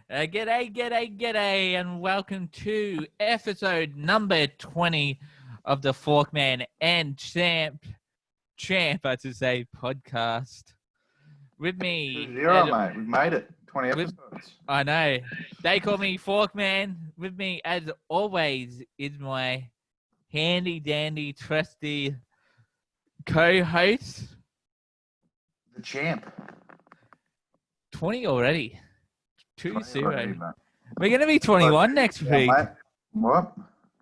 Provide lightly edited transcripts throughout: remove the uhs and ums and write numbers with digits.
G'day, and welcome to episode number 20 of the Forkman and Champ, I should say, podcast. With me, 2-0, mate. We've made it. 20 episodes. I know. They call me Forkman. With me, as always, is my handy-dandy, trusty co-host. The champ. 20 already. 2-0. We're going to be 21 next week. Mate. What?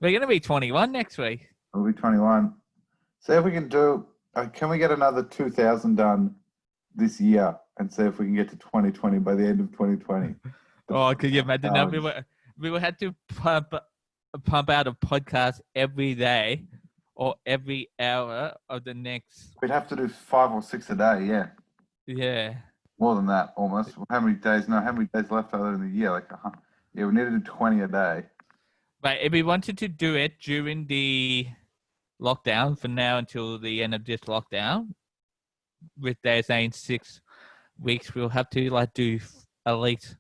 We're going to be 21 next week. We'll be 21. See if we can do... can we get another 2,000 done this year and see if we can get to 2020 by the end of 2020? Could you imagine? Now we will have to pump out a podcast every day or every hour of the next... We'd have to do 5 or 6 a day, yeah. Yeah. More than that, almost. How many days left other in the year? We need to do 20 a day. But if we wanted to do it during the lockdown, from now until the end of this lockdown, with they're saying 6 weeks, we'll have to do at least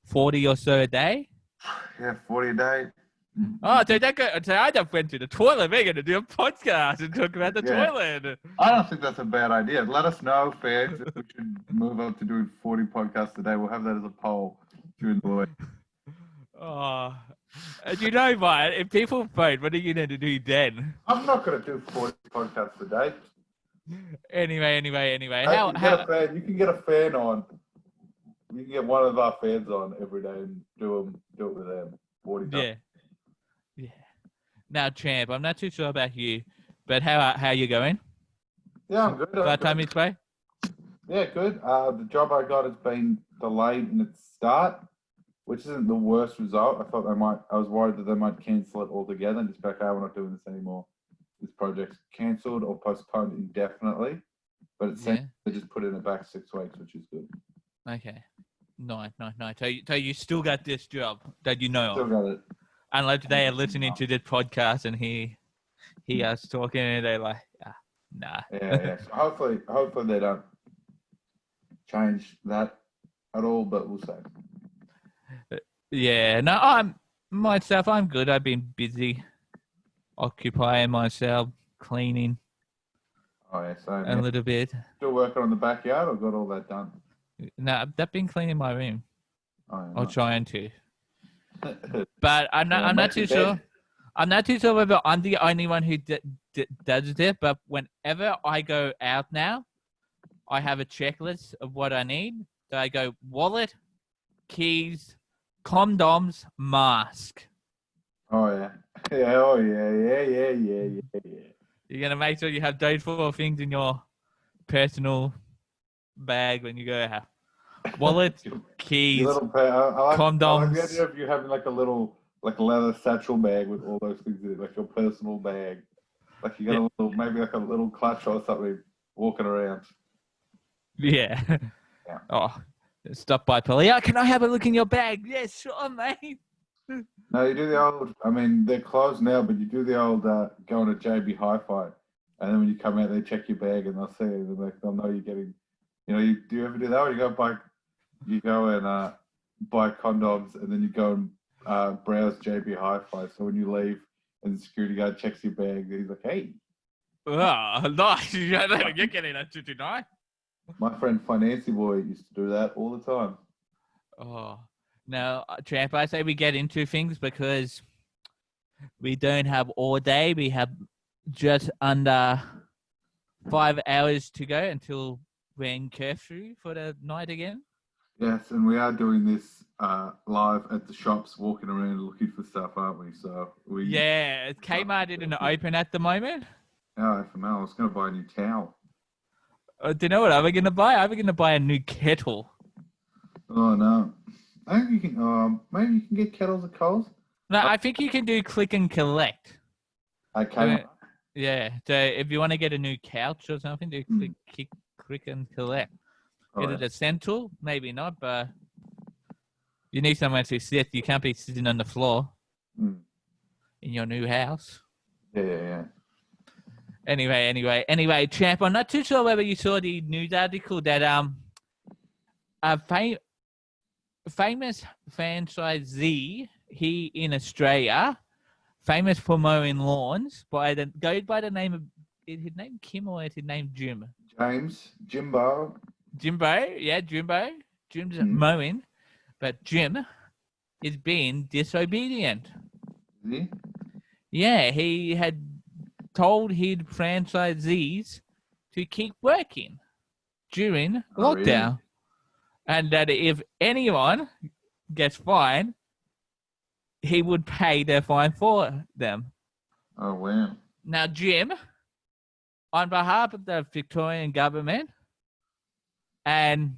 40 or so a day. Yeah, 40 a day. Oh, so I just went to the toilet. We're going to do a podcast and talk about the toilet. I don't think that's a bad idea. Let us know, fans, if we should move up to doing 40 podcasts a day. We'll have that as a poll during the week. Oh, and you know what? If people vote, what are you going to do then? I'm not going to do 40 podcasts a day. Anyway. You can get a fan on. You can get one of our fans on every day and do it with them. 40 times. Yeah. Now, Champ, I'm not too sure about you, but how you going? Yeah, I'm good. By the time you play? Yeah, good. The job I got has been delayed in its start, which isn't the worst result. I was worried that they might cancel it altogether and just be like, we're not doing this anymore. This project's cancelled or postponed indefinitely, but it seems they just put it in the back 6 weeks, which is good. Okay. Nice. So you still got this job that you know Still of? got it. Unless they are listening to this podcast and he is talking and they're like, nah. Yeah. So hopefully they don't change that at all, but we'll see. Yeah. No, I'm good. I've been busy occupying myself, cleaning. Oh yeah, so a little bit. Still working on the backyard or got all that done? No, I've been cleaning my room. Oh, yeah, or trying to. But I'm not too sure. I'm not too sure whether I'm the only one who does it. But whenever I go out now, I have a checklist of what I need. So I go wallet, keys, condoms, mask. Oh yeah. Yeah. You're gonna make sure you have those 4 things in your personal bag when you go out. Wallet, keys, condoms. I like the idea of you having a little leather satchel bag with all those things in it, like your personal bag. Like you got a little clutch or something walking around. Yeah. Oh, stop by, Polly. Can I have a look in your bag? Yes, sure, mate. No, you do the old. I mean, they're closed now, but you do the old going to JB Hi-Fi, and then when you come out, they check your bag and they'll see it, and they'll know you're getting. Do you ever do that? Where you go and buy condoms, and then you go and browse JB Hi-Fi. So when you leave, and the security guard checks your bag, he's like, "Hey." Oh, nice! You're getting that tonight. My friend Financy Boy used to do that all the time. Oh, now, Champ, I say we get into things because we don't have all day. We have just under 5 hours to go until we're in curfew for the night again. Yes, and we are doing this live at the shops, walking around looking for stuff, aren't we? So Kmart isn't open at the moment. Oh, FML, I was going to buy a new towel. Do you know what I'm going to buy? I'm going to buy a new kettle. Oh, no. I think you can, maybe you can get kettles at Coles. No, I think you can do click and collect. Okay. So if you want to get a new couch or something, do click and collect. Is it essential? Maybe not, but you need somewhere to sit. You can't be sitting on the floor in your new house. Yeah. Anyway, Champ, I'm not too sure whether you saw the news article that famous franchisee here in Australia, famous for mowing lawns, goes by the name of, is his name Kim or is his name Jim? Jimbo. Jimbo, yeah, Jimbo. Jim's mowing, but Jim is being disobedient. Is he? Yeah, he had told his franchisees to keep working during lockdown. Really? And that if anyone gets fined, he would pay their fine for them. Oh, wow. Now, Jim, on behalf of the Victorian government and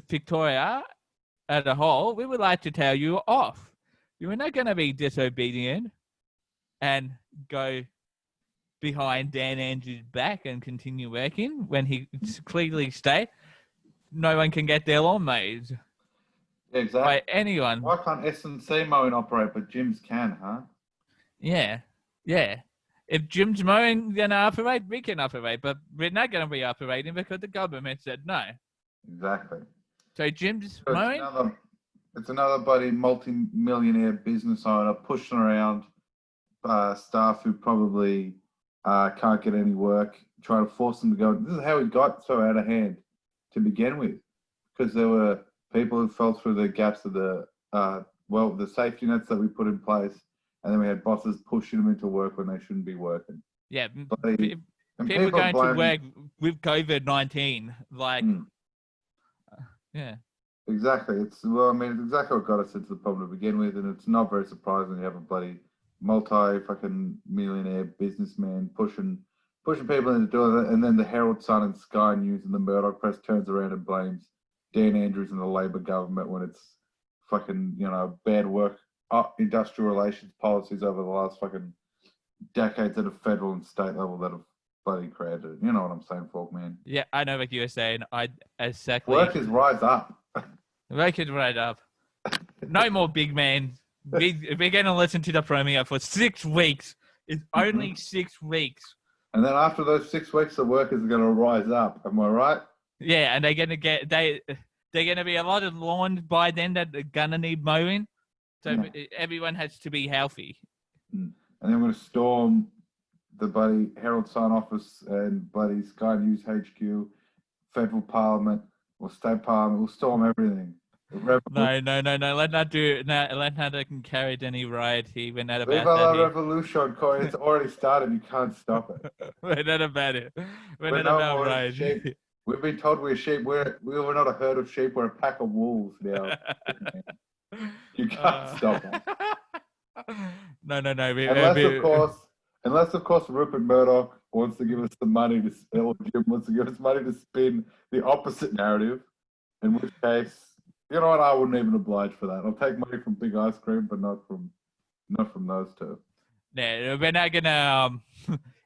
Victoria as a whole, we would like to tell you off. You are not going to be disobedient and go behind Dan Andrews' back and continue working when he clearly states no one can get their lawn mowed. Yeah, exactly. By anyone. Why can't S&C mowing operate, but Jim's can, huh? Yeah. If Jim's mowing going to operate, we can operate, but we're not going to be operating because the government said no. Exactly. So Jim's mowing? It's another bloody multi-millionaire business owner pushing around staff who probably can't get any work, trying to force them to go. This is how it got so out of hand to begin with, because there were people who fell through the gaps of the safety nets that we put in place, and then we had bosses pushing them into work when they shouldn't be working. Yeah, people going to work with COVID-19, like, yeah. Exactly. It's exactly what got us into the problem to begin with, and it's not very surprising you have a bloody multi-millionaire businessman pushing people into doing it, and then the Herald Sun and Sky News and the Murdoch press turns around and blames Dan Andrews and the Labor government when it's fucking, bad work, industrial relations policies over the last fucking decades at a federal and state level that have bloody created it. You know what I'm saying, Forkman? Yeah, I know what you were saying. Work is rise up. Work is right up. No more big man. We're going to listen to the premiere for 6 weeks. It's only 6 weeks. And then after those 6 weeks, the workers are going to rise up. Am I right? Yeah, and they're going to they're going to be a lot of lawns by then that are going to need mowing. So everyone has to be healthy. And then we're going to storm the bloody Herald Sun office and bloody Sky News HQ, federal parliament or state parliament. We'll storm everything. No. Let not do. No, let not can carry any riot here. We're not about Viva that. la revolution, Corey. It's already started. You can't stop it. We're not about it. We're not about riot. Sheep. We've been told we're sheep. We're not a herd of sheep. We're a pack of wolves now. You can't stop us. No. Unless of course Rupert Murdoch wants to give us the money to spin, or Jim wants to give us money to spin the opposite narrative. In which case, you know what? I wouldn't even oblige for that. I'll take money from Big Ice Cream, but not from those two. No, we're not gonna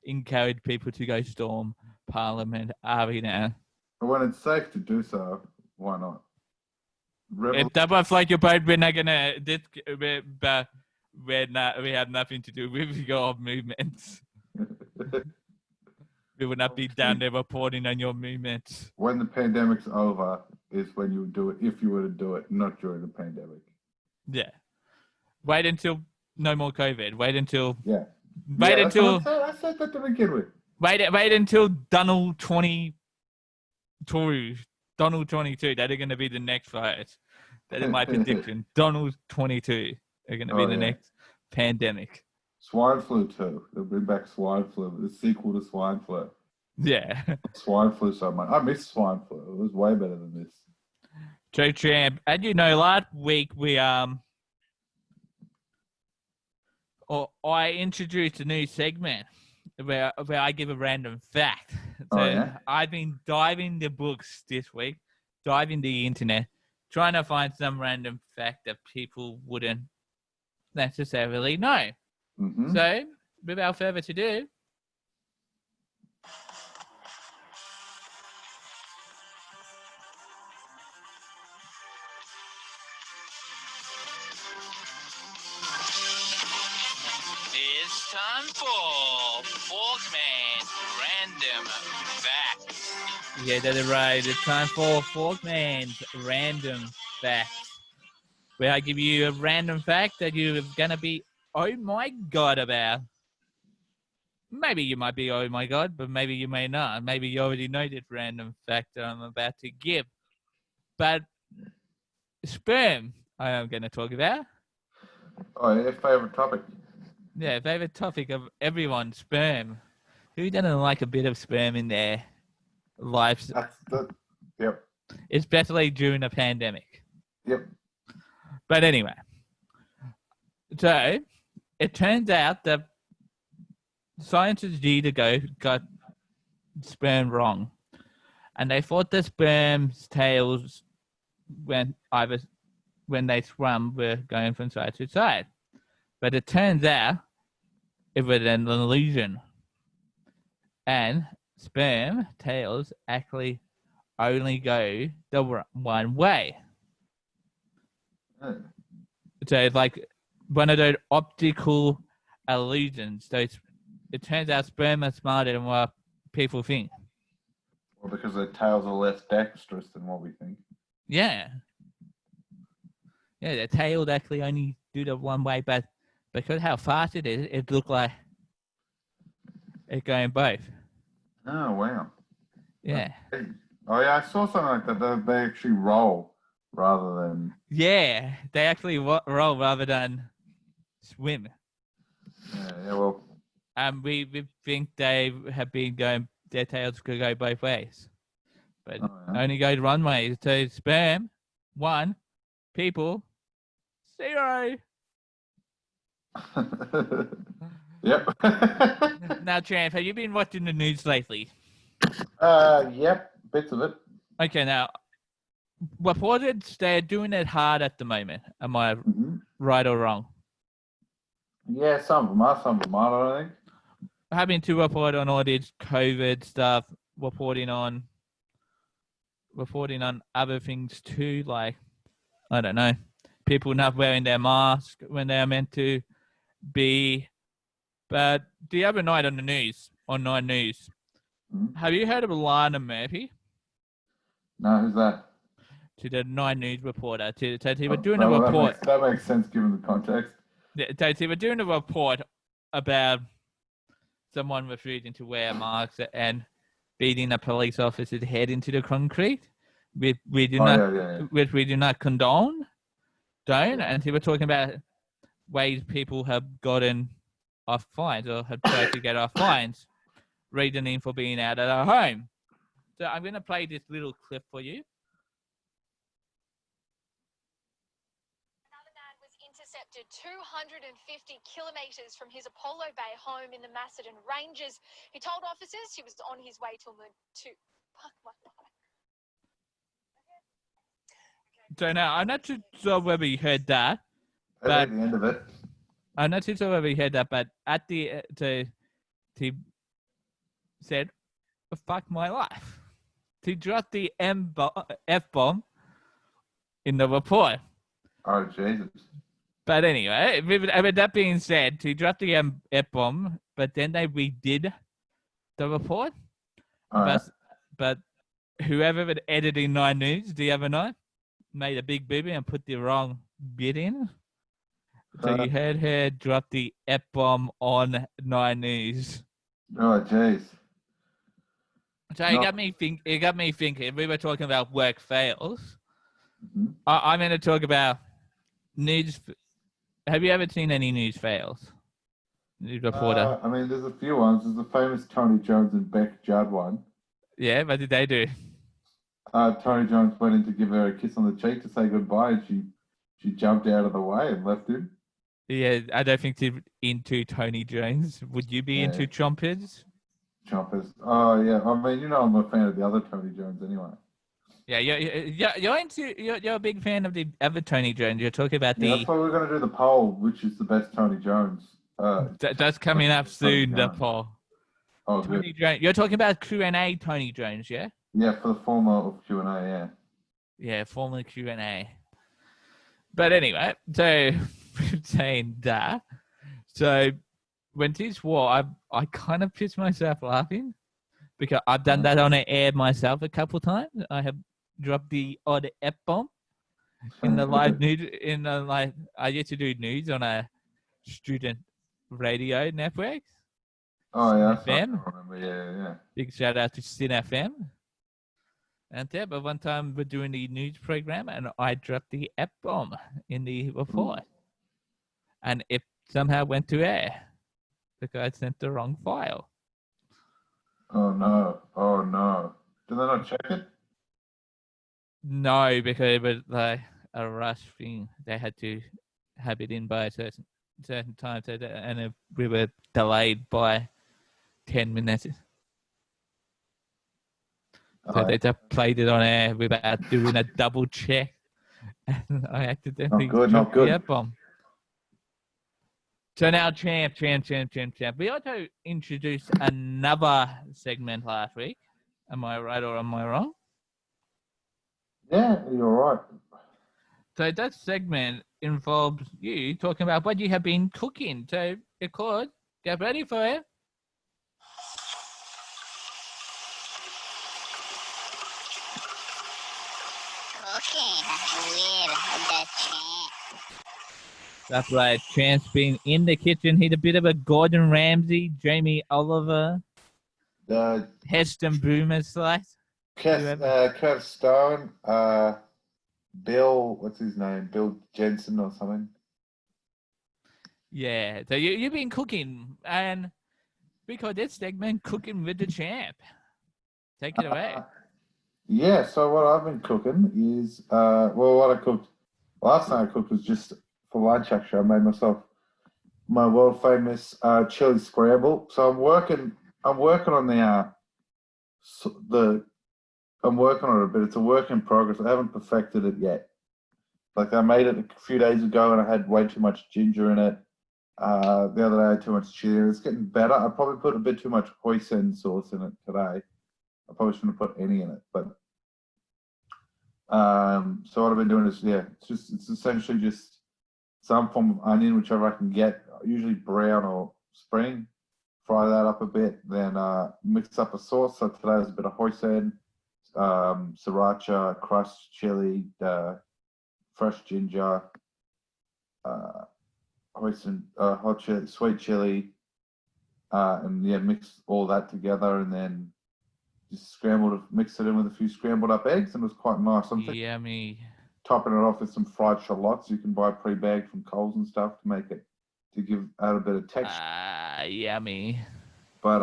encourage people to go storm Parliament, are we now? But when it's safe to do so, why not? If that was like your boat, we're not gonna. We have nothing to do with your movements. We would not be down there reporting on your movements. When the pandemic's over is when you would do it, if you were to do it, not during the pandemic. Yeah. Wait until no more COVID. Wait until... Yeah. Wait until... I said that to begin with. Wait until Donald 22. Donald 22. That are going to be the next virus. That is my prediction. Donald 22 are going to be the next pandemic. Swine flu too. They'll bring back swine flu. The sequel to swine flu. Yeah. Swine flu so much. I miss swine flu. It was way better than this. True, champ. And you know, last week I introduced a new segment where I give a random fact. So I've been diving the books this week, diving the internet, trying to find some random fact that people wouldn't necessarily know. Mm-hmm. So, without further ado, it's time for Forkman Random Facts. Yeah, that's right. It's time for Forkman's Random Facts. where I give you a random fact that you're going to be, oh my God, about. Maybe you might be, oh my God, but maybe you may not. Maybe you already know this random fact that I'm about to give. But sperm, I am going to talk about. Oh, your favourite topic. Yeah, favorite topic of everyone, sperm. Who doesn't like a bit of sperm in their lives, Yep. especially during a pandemic? Yep. But anyway, so it turns out that scientists years ago got sperm wrong, and they thought the sperm's tails when they swam were going from side to side, but it turns out it was an illusion, and sperm tails actually only go the one way. Mm. So it's like one of those optical illusions. So it turns out sperm are smarter than what people think. Well, because their tails are less dexterous than what we think. Yeah. Yeah, the tail actually only do the one way, but because how fast it is, it looks like it's going both. Oh, wow. Yeah. Oh, yeah, I saw something like that. They actually roll rather than... Yeah, they actually roll rather than swim. Yeah, well... We think they have been going, their tails could go both ways. But only go one way. So sperm, 1, people, 0. Yep. Now, Tramp, have you been watching the news lately? Yep, bits of it. Okay, now, reported they're doing it hard at the moment. Am I right or wrong? Yeah, some of them are, some of them aren't, I think. Having to report on all this COVID stuff, reporting on other things too, like, I don't know, people not wearing their mask when they're meant to be. But the other night on the news, on 9 News, have you heard of Lana Murphy? No, who's that? To the 9 News reporter. So they were doing a report. That makes sense given the context. So they were doing a report about someone refusing to wear masks and beating a police officer's head into the concrete, which we do not condone. And they were talking about ways people have gotten off fines or have tried to get off fines, reasoning for being out at our home. So I'm going to play this little clip for you. Intercepted 250 kilometres from his Apollo Bay home in the Macedon Ranges. He told officers he was on his way to So now, I'm not too sure whether you heard that. But at the end of it. I'm not too sure whether you heard that, but at the he said, fuck my life. He dropped the F-bomb in the report. Oh, Jesus. But anyway, with that being said, he dropped the F-bomb, but then they redid the report. But whoever was editing 9 News the other night made a big booby and put the wrong bit in. So you heard her drop the F-bomb on 9 News. Oh, jeez. So it got me thinking. We were talking about work fails. I'm going to talk about news. Have you ever seen any news fails? News reporter. I mean, there's a few ones. There's the famous Tony Jones and Beck Judd one. Yeah, what did they do? Tony Jones went in to give her a kiss on the cheek to say goodbye, and she jumped out of the way and left him. Yeah, I don't think they're into Tony Jones. Would you be into chompers? Chompers. Oh, yeah. I mean, you know I'm a fan of the other Tony Jones anyway. Yeah, you're a big fan of the other Tony Jones. You're talking about the... That's why we're going to do the poll, which is the best Tony Jones. That's coming up soon, the poll. Oh, Tony good. Jones. You're talking about Q&A Tony Jones, yeah? Yeah, for the former of Q&A, yeah. Yeah, former Q&A. But anyway, so saying that, so when this war, I kind of pissed myself laughing because I've done that on the air myself a couple of times. I have dropped the odd F-bomb. in the live nude. I used to do nudes on a student radio network. Oh yeah, I FM. remember. Yeah. Big shout out to Sin FM. And yeah, but one time we're doing the news program and I dropped the F bomb in the report. And it somehow went to air because I sent the wrong file. Oh no. Did they not check it? No, because it was like a rush thing. They had to have it in by a certain time, and we were delayed by 10 minutes. So they just played it on air without doing a double check. And I accidentally dropped the F-bomb. So now champ. We also introduced another segment last week. Am I right or am I wrong? Yeah, you're right. So that segment involves you talking about what you have been cooking. So, record, get ready for it. Cooking with the champ. That's right. Champ's been in the kitchen. He's a bit of a Gordon Ramsay, Jamie Oliver, Heston Boomer slice. Kev Stone, Bill, what's his name? Bill Jensen or something. Yeah. So you've been cooking, and we call this segment Cooking with the Champ. Take it away. Yeah, so what I've been cooking is, what I cooked, last night I cooked was just for lunch actually. I made myself my world famous chili scramble. So I'm working on I'm working on it a bit. It's a work in progress. I haven't perfected it yet. Like I made it a few days ago and I had way too much ginger in it. The other day I had too much chili. It's getting better. I probably put a bit too much hoisin sauce in it today. I probably shouldn't have put any in it, but so what I've been doing is it's essentially just some form of onion, whichever I can get, usually brown or spring. Fry that up a bit, then mix up a sauce. So today is a bit of hoisin, sriracha, crushed chili, fresh ginger, hoisin, hot chili, sweet chili, and mix all that together, and then just mix it in with a few scrambled up eggs, and it was quite nice. I'm Yummy. Topping it off with some fried shallots. You can buy pre-bagged from Coles and stuff to add a bit of texture. Yummy. But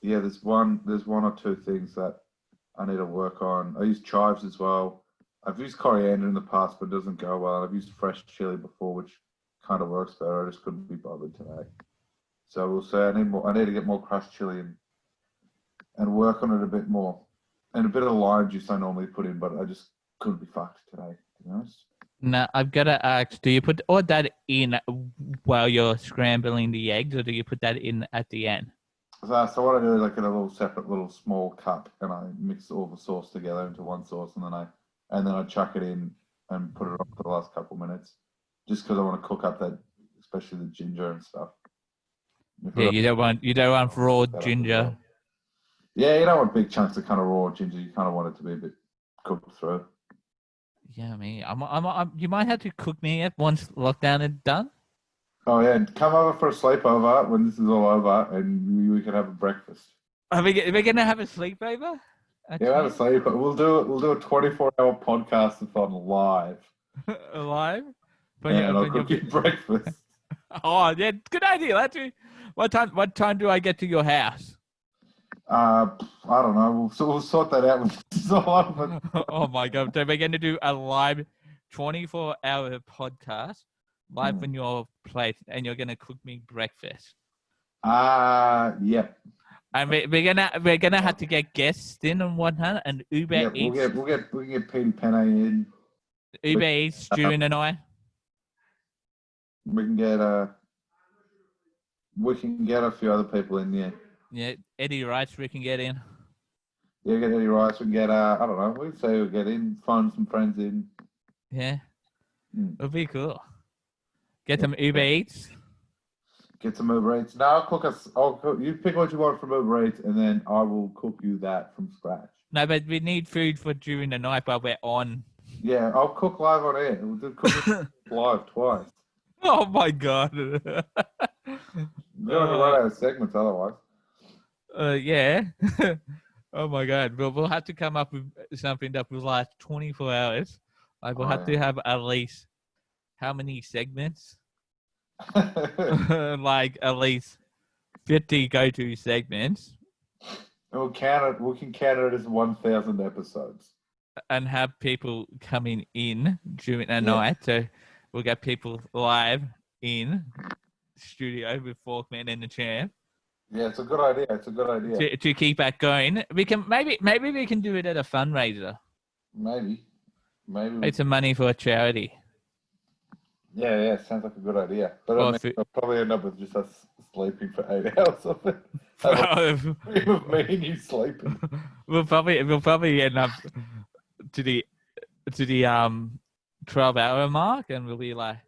there's one or two things that I need to work on. I use chives as well. I've used coriander in the past, but it doesn't go well. I've used fresh chili before, which kind of works better. I just couldn't be bothered today. So we'll say I need to get more crushed chili and work on it a bit more. And a bit of lime juice I normally put in, but I just couldn't be fucked today, to be honest. Now, I've got to ask, do you put all that in while you're scrambling the eggs, or do you put that in at the end? So what I do is I get a little separate little small cup and I mix all the sauce together into one sauce, and then I chuck it in and put it on for the last couple of minutes, just because I want to cook up that, especially the ginger and stuff. You don't want raw ginger. Yeah, you don't want big chunks of kind of raw ginger. You kind of want it to be a bit cooked through. Yeah, you might have to cook me up once lockdown is done. Oh yeah, come over for a sleepover when this is all over, and we can have a breakfast. Are we gonna have a sleepover? Yeah, have a sleepover. We'll do a 24-hour podcast live. Live? And I'll cook you breakfast. Oh yeah, good idea. What time do I get to your house? I don't know. We'll sort that out when it's all over. Oh my god! So we're going to do a live 24-hour podcast live on your plate, and you're going to cook me breakfast. Yep. And we're gonna have to get guests in and whatnot, and Uber Eats. We can get Petey Penne in. Uber Eats, June and I. We can get a few other people in there. Yeah, Eddie Rice we can get in. Yeah, get Eddie Rice. We can get I don't know. We'd say we'll get in, find some friends in. Yeah, it'll be cool. Get some Uber Eats. Get some Uber Eats. No, I'll cook. You pick what you want from Uber Eats, and then I will cook you that from scratch. No, but we need food for during the night while we're on. Yeah, I'll cook live on air. We'll do cooking live twice. Oh my god. We're going to run out of segments otherwise. Yeah. Oh my god. We'll have to come up with something that will last 24 hours. Like we'll have to have at least how many segments? Like at least 50 go-to segments. We'll count it. We can count it as 1,000 episodes. And have people coming in during the night. So we'll get people live in studio with Forkman and the champ. Yeah, it's a good idea. It's a good idea. To keep that going. We can maybe we can do it at a fundraiser. Maybe. Make some money for a charity. Yeah, sounds like a good idea. But I mean, I'll probably end up with just us sleeping for 8 hours of it. Of me and you sleeping. We'll probably end up to the 12-hour mark, and we'll be like,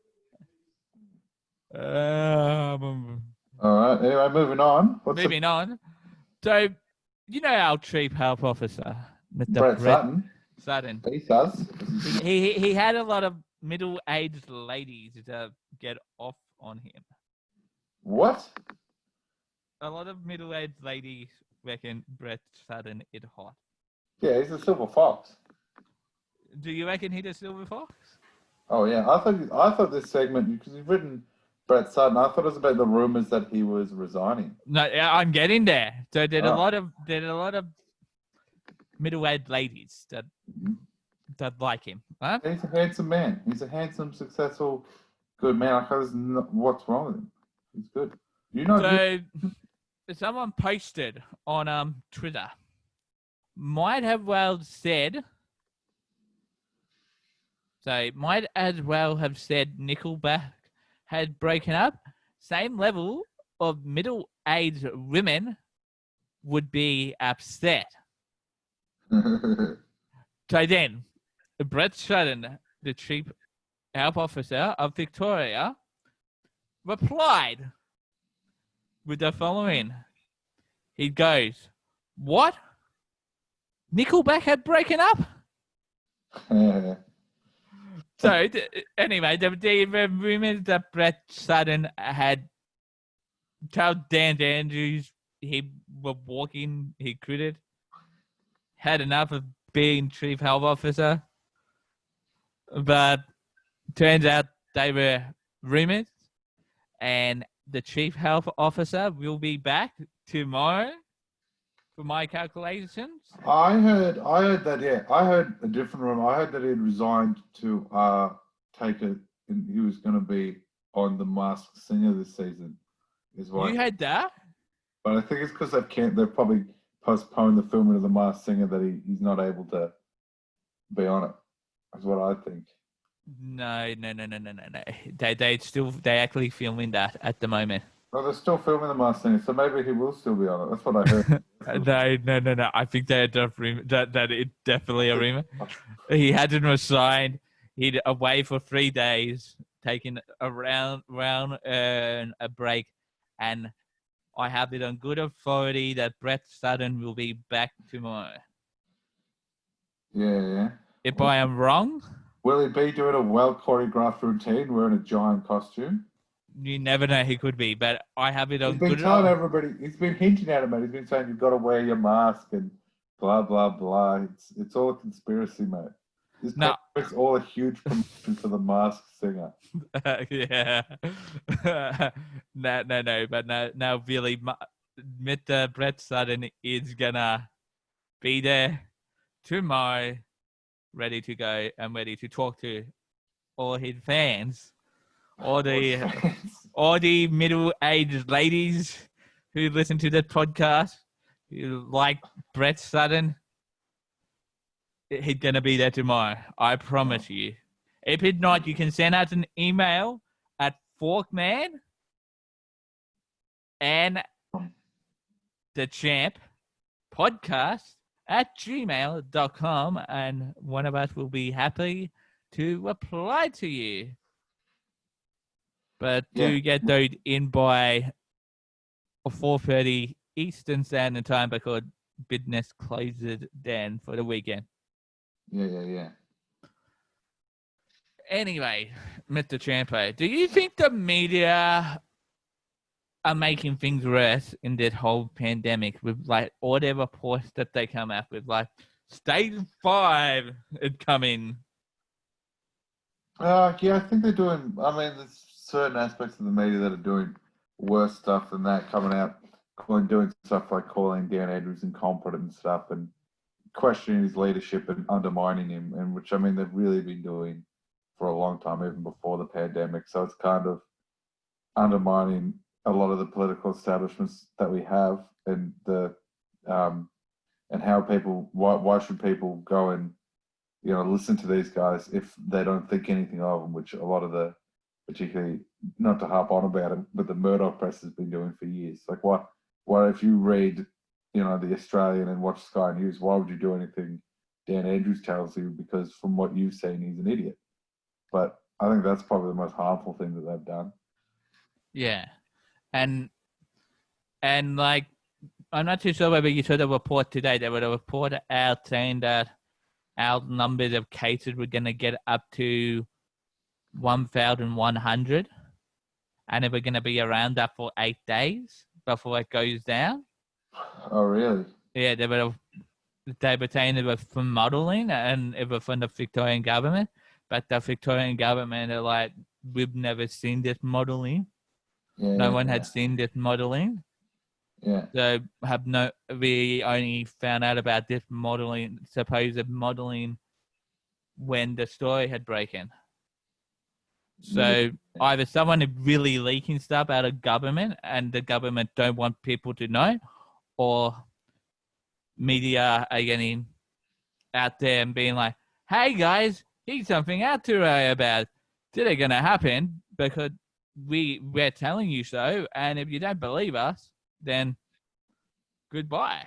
all right. Anyway, moving on. Moving on. So, you know our chief health officer, Brett Sutton. Sutton. He does. He had a lot of middle-aged ladies to get off on him. What? A lot of middle-aged ladies reckon Brett Sutton is hot. Yeah, he's a silver fox. Do you reckon he's a silver fox? Oh yeah, I thought this segment, because you've written Brett Sutton, I thought it was about the rumors that he was resigning. No, I'm getting there. So there's a lot of middle-aged ladies that like him. Huh? He's a handsome man. He's a handsome, successful, good man. What's wrong with him? He's good. You know. So someone posted on Twitter. Might as well have said Nickelback had broken up. Same level of middle-aged women would be upset. So then, Brett Sutton, the chief health officer of Victoria, replied with the following. He goes, "What? Nickelback had broken up?" So anyway, the rumors that Brett Sutton had told Dan Andrews he was walking, he quitted, had enough of being chief health officer, but turns out they were rumors, and the chief health officer will be back tomorrow. For my calculations, I heard that. Yeah, I heard a different rumor. I heard that he had resigned to take it, and he was going to be on The Masked Singer this season. Is why you heard that? But I think it's because they've probably postponed the filming of The Masked Singer that he's not able to be on it. That's what I think. No. They actually filming that at the moment. Oh, they're still filming The Masked Singer, so maybe he will still be on it. That's what I heard. No. I think that it's definitely a rumor. He hadn't resigned. He'd away for 3 days, taking a round a break, and I have it on good authority that Brett Sutton will be back tomorrow. Yeah. If I am wrong, will he be doing a well choreographed routine wearing a giant costume? You never know, he could be, but I have it on He's been good telling everybody, he's been hinting at him, mate. He's been saying you've got to wear your mask and blah, blah, blah. It's all a conspiracy, mate. It's all a huge promotion for The Masked Singer. Yeah. No, but now really, Mr. Brett Sutton is gonna be there tomorrow, ready to go and ready to talk to all his fans. All the middle-aged ladies who listen to the podcast, who like Brett Sutton, he's going to be there tomorrow. I promise you. If it's not, you can send out an email at Forkman and the champ podcast at gmail.com, and one of us will be happy to reply to you. But do get those in by 4:30 Eastern Standard Time because business closes then for the weekend. Yeah. Anyway, Mr. Champo, do you think the media are making things worse in this whole pandemic with like all their reports that they come up with, like stage 5 is coming? Yeah, I think they're doing. I mean, there's certain aspects of the media that are doing worse stuff than that, coming out and doing stuff like calling Dan Andrews incompetent and stuff, and questioning his leadership and undermining him, and which I mean they've really been doing for a long time, even before the pandemic. So it's kind of undermining a lot of the political establishments that we have, and the and how people why should people go and listen to these guys if they don't think anything of them, which a lot of the, particularly, not to harp on about it, but the Murdoch press has been doing for years. Like what if you read the Australian and watch Sky News, why would you do anything Dan Andrews tells you? Because from what you've seen, he's an idiot. But I think that's probably the most harmful thing that they've done. Yeah. And like, I'm not too sure whether you saw the report today. There was a report out saying that our numbers of cases were going to get up to 1,100. And it was going to be around that for 8 days before it goes down. Oh, really? Yeah, they were saying it was from modelling and it was from the Victorian government. But the Victorian government are like, we've never seen this modelling. No one had seen this modelling. Yeah. So we only found out about this modelling, supposed modelling, when the story had broken. So either someone is really leaking stuff out of government and the government don't want people to know, or media are getting out there and being like, hey guys, here's something out to worry about. Is it going to happen? Because we're telling you so, and if you don't believe us, then goodbye.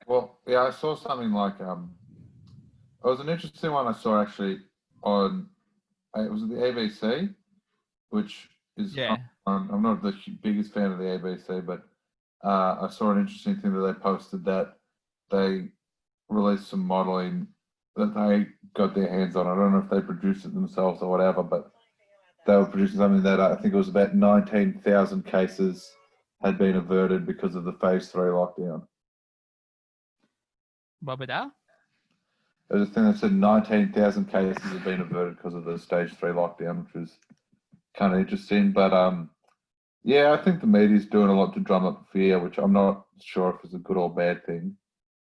Well, yeah, I saw something like it was an interesting one I saw actually on it was the ABC, which is I'm not the biggest fan of the ABC, but I saw an interesting thing that they posted, that they released some modelling that they got their hands on. I don't know if they produced it themselves or whatever, but they were producing something that I think it was about 19,000 cases had been averted because of the phase 3 lockdown. What was that? There's a thing that said 19,000 cases have been averted because of the stage 3 lockdown, which was kind of interesting. But yeah, I think the media's doing a lot to drum up fear, which I'm not sure if it's a good or bad thing.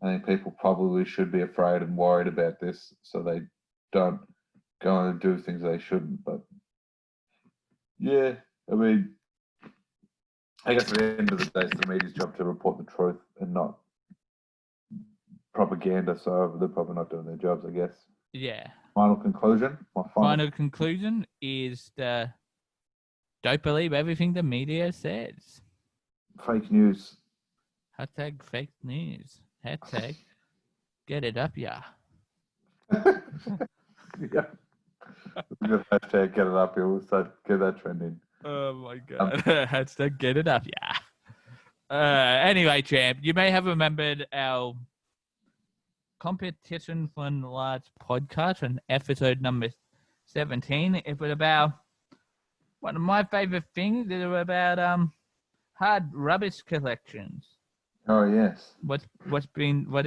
I think people probably should be afraid and worried about this so they don't go and do things they shouldn't. But yeah, I mean, I guess at the end of the day, it's the media's job to report the truth and not propaganda, so they're probably not doing their jobs, I guess. Yeah. Final conclusion? My final conclusion is don't believe everything the media says. Fake news. Hashtag fake news. Hashtag get it up, yeah. Yeah. Hashtag get it up, yeah. We'll start get that trending. Oh my god. Hashtag get it up, yeah. Anyway, champ, you may have remembered our competition fun large podcast on episode number 17. It was about one of my favorite things. It was about hard rubbish collections. Oh yes. What is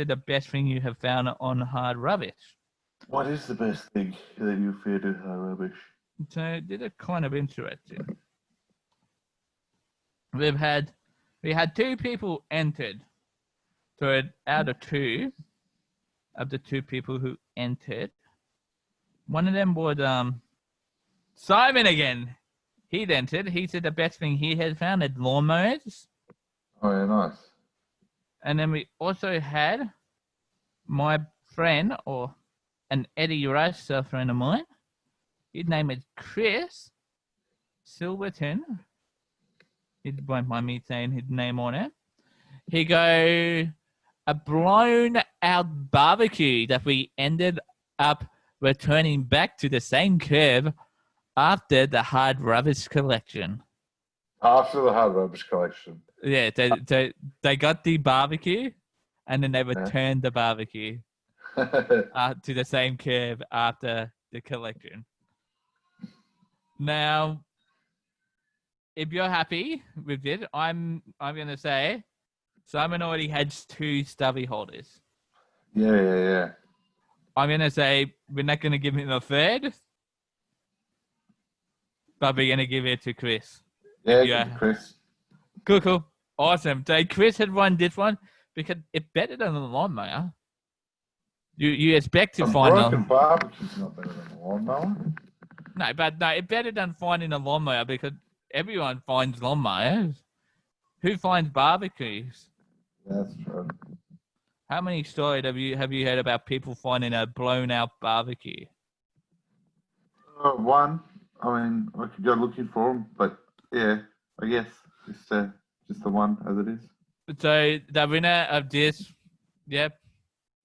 the best thing you have found on hard rubbish? What is the best thing that you feared in hard rubbish? So this is kind of interesting. We had 2 people entered. So out of 2 of the 2 people who entered, one of them was Simon again. He'd entered. He said the best thing he had found is lawnmowers. Oh yeah, nice. And then we also had my friend, or an Eddie Rush friend of mine. His name is Chris Silverton. He won't mind me saying his name on it. He go a blown out barbecue that we ended up returning back to the same curve after the hard rubbish collection. After the hard rubbish collection. Yeah, they got the barbecue and then they returned the barbecue. to the same curve after the collection. Now, if you're happy with it, I'm going to say Simon already has 2 stubby holders. Yeah. I'm going to say we're not going to give him a third, but we're going to give it to Chris. Yeah, give it to Chris. Cool. Awesome. So Chris had won this one because it's better than the lawnmower. You expect to find broken barbecue's not better than a lawnmower. No, it's better than finding a lawnmower because everyone finds lawnmowers. Who finds barbecues? That's true. How many stories have you heard about people finding a blown out barbecue? One. I mean, I could go looking for them, but yeah, I guess just the one as it is. So the winner of this,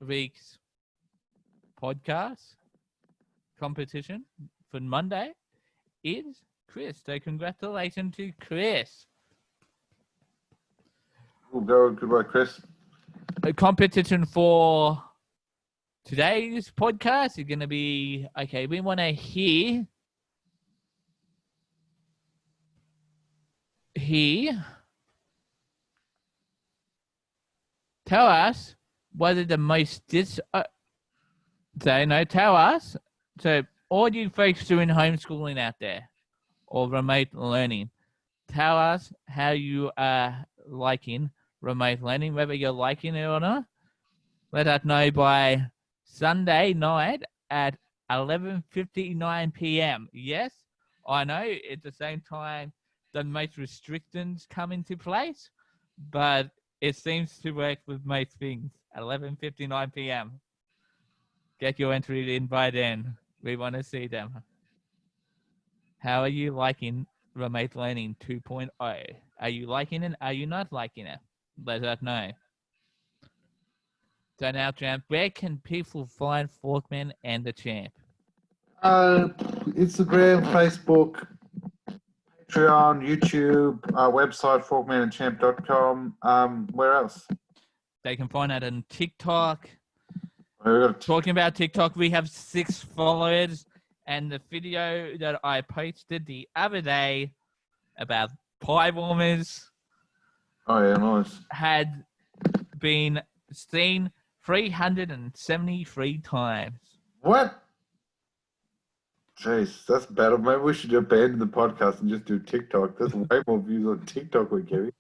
week's podcast competition for Monday is Chris. So congratulations to Chris. We'll go. Goodbye, Chris. A competition for today's podcast is going to be, okay, we want to hear tell us whether the most tell us. So all you folks doing homeschooling out there or remote learning, tell us how you are liking remote learning, whether you're liking it or not. Let us know by Sunday night at 11:59 p.m. Yes, I know at the same time the most restrictions come into place, but it seems to work with most things. 11:59 p.m. Get your entry in by then. We want to see them. How are you liking remote learning 2.0? Are you liking it? Are you not liking it? Let us know. So now, Champ, where can people find Forkman and the Champ? Instagram, Facebook, Patreon, YouTube, our website, forkmanandchamp.com. Where else? They can find that on TikTok. Talking Talking about TikTok, we have 6 followers, and the video that I posted the other day about pie warmers nice. had been seen 373 times. What? Jeez, that's better. Maybe we should abandon the podcast and just do TikTok. There's way more views on TikTok we're getting.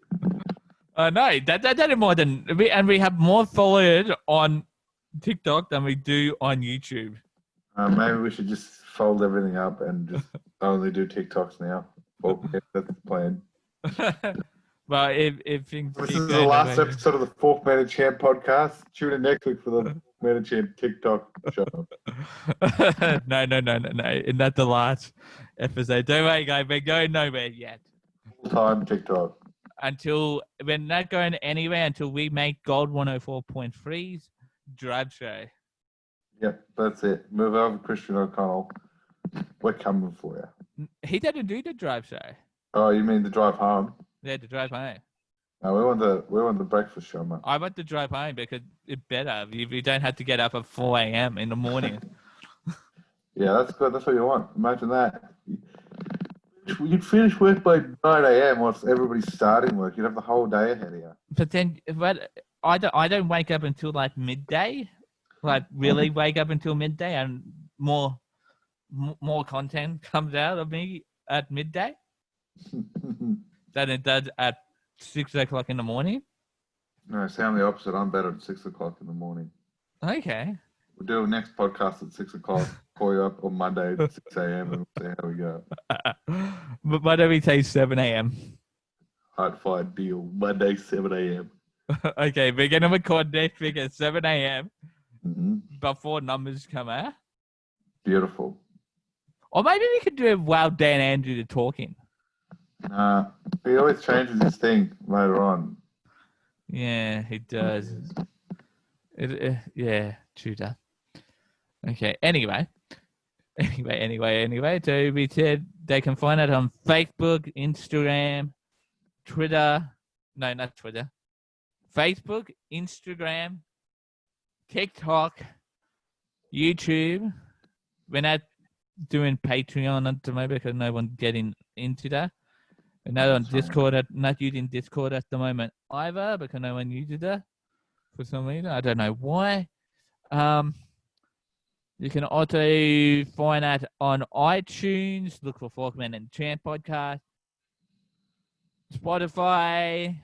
No, that is more than we have more followers on TikTok than we do on YouTube. Maybe we should just fold everything up and just only do TikToks now. That's the plan. Well, if things this is the last episode of the Forkman and Champ podcast. Tune in next week for the Forkman and Champ TikTok show. No. And that's the last episode. Don't worry, guys. We're going nowhere yet. Full-time TikTok. Until we're not going anywhere until we make Gold 104.3's Drive Show. Yep, that's it. Move over, Christian O'Connell. We're coming for you. He didn't do the Drive Show. Oh, you mean the drive home? Yeah, the drive home. No, we want the breakfast show, man. I want to drive home because it's better. You don't have to get up at 4 a.m. in the morning. Yeah, that's good. That's what you want. Imagine that. You'd finish work by 9 a.m. whilst everybody's starting work. You'd have the whole day ahead of you. But I don't wake up until like midday. Like really wake up until midday, and more content comes out of me at midday than it does at 6 o'clock in the morning. No, sound the opposite. I'm better at 6 o'clock in the morning. Okay. We'll do a next podcast at 6 o'clock. Call you up on Monday at 6 a.m. and we'll see how we go. But why don't we say 7 a.m.? Hard fight deal. Monday, 7 a.m. Okay, we're going to record next week at 7 a.m. Mm-hmm. Before numbers come out. Beautiful. Or maybe we could do it while Dan Andrews are talking. Nah, he always changes his thing later on. Yeah, he does. Yeah, true that. Okay, anyway. So we said they can find it on Facebook, Instagram, Twitter. No, not Twitter. Facebook, Instagram, TikTok, YouTube. We're not doing Patreon at the moment because no one's getting into that. We're not on Discord, not using Discord at the moment either because no one uses that for some reason. I don't know why. You can also find that on iTunes. Look for Forkman and Champ podcast. Spotify.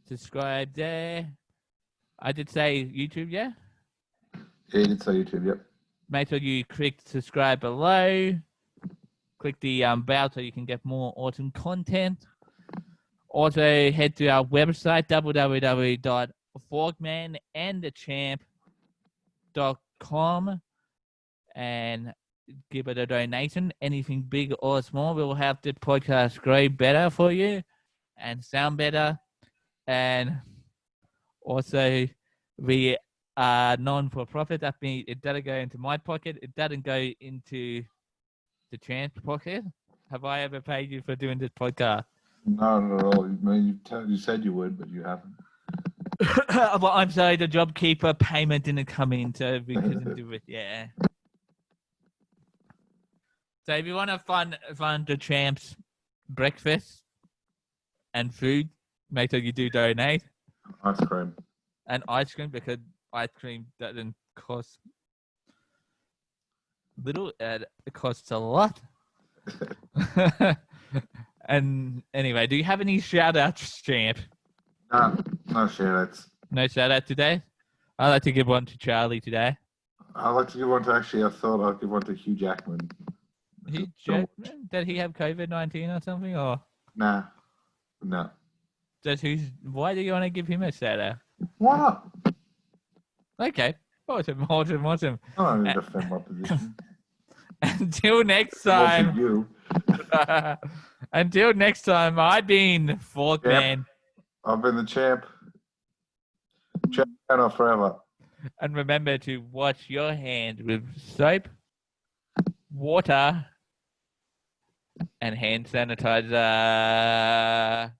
Subscribe there. I did say YouTube, yeah? Yeah, you did say YouTube, yep. Make sure you click subscribe below. Click the bell so you can get more awesome content. Also, head to our website, www.forkmanandthechamp.com and give it a donation. Anything big or small will help the podcast grow better for you and sound better. And also, we are non-for-profit. That means it doesn't go into my pocket. It doesn't go into the Champ's pocket. Have I ever paid you for doing this podcast? No, not at all. I mean, you said you would, but you haven't. Well, I'm sorry, the JobKeeper payment didn't come in, so we couldn't do it. Yeah. So if you want to fund the Champ's breakfast and food, make sure you do donate. Ice cream. And ice cream, because ice cream doesn't cost little, it costs a lot. And anyway, do you have any shout outs, Champ? No shout outs. No shout out today? I'd like to give one to Charlie today. I'd like to give one to, actually, I thought I'd give one to Hugh Jackman. Hugh Jackman? Did he have COVID-19 or something? Or Nah. No. why do you want to give him a shout out? Why not? Okay. Awesome. I don't need to defend my position. Until next Well, time. for you. Until next time, I've been Forkman. Yep. I've been the Champ. Champ forever. And remember to wash your hands with soap, water, and hand sanitizer.